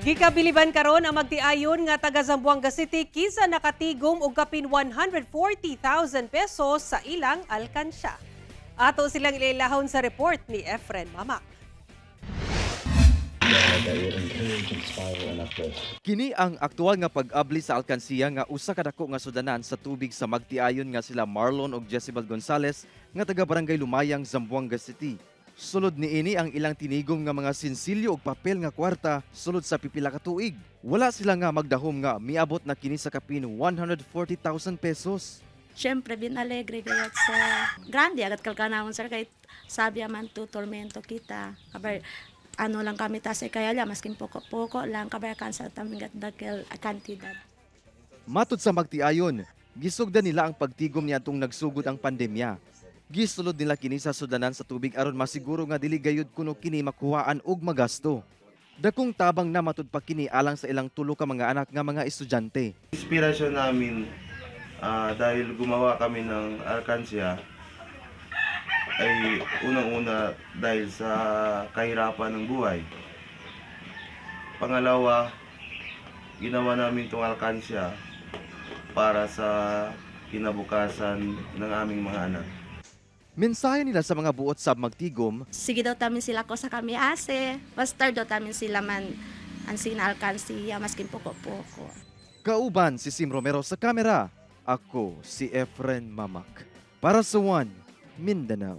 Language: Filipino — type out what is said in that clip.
Gikabiliban karon ang magtiayon nga taga Zamboanga City kisa nakatigom og kapin 140,000 pesos sa ilang alkansya. Ato silang ilahon sa report ni Efren Mamak. Kini ang aktual nga pag-abli sa alkansiya nga usa ka dako nga sudanan sa tubig sa magtiayon nga sila Marlon ug Jezebel Gonzales nga taga Barangay Lumayang, Zamboanga City. Sulod niini ang ilang tinigom nga mga sinsilyo ug papel nga kwarta sulod sa pipila ka tuig. Wala sila nga magdahom nga miabot na kini sa kapin 140,000 pesos. Siyempre, bin alegre kaya sa grande agat kalkanawon sir kay sabi man to tormento kita. Kabar ano lang kami tasay kaya la maskin poko-poko lang kabar kansa tamingat dakel kantidad. Matud sa magtiayon, gisugdan nila ang pagtigom niadtong nagsugod ang pandemya. Gisulod nila kini sa sudanan sa tubig aron masiguro nga dili gayud kuno kini makuhaan og magasto. Dakong tabang na matud pa kini alang sa ilang tulo ka mga anak nga mga estudyante. Inspirasyon namin dahil gumawa kami ng alkansya ay unang-una dahil sa kahirapan ng buhay. Pangalawa, ginawa namin itong alkansya para sa kinabukasan ng aming mga anak. Mensahe nila sa mga buot sa magtigom, Sige daw tamin sila ko sa kami ase. Basta daw tamin sila man ang sinalkansiya maskin poko-poko. kauban si Sim Romero sa kamera. Ako si Efren Mamak para sa One Mindanao.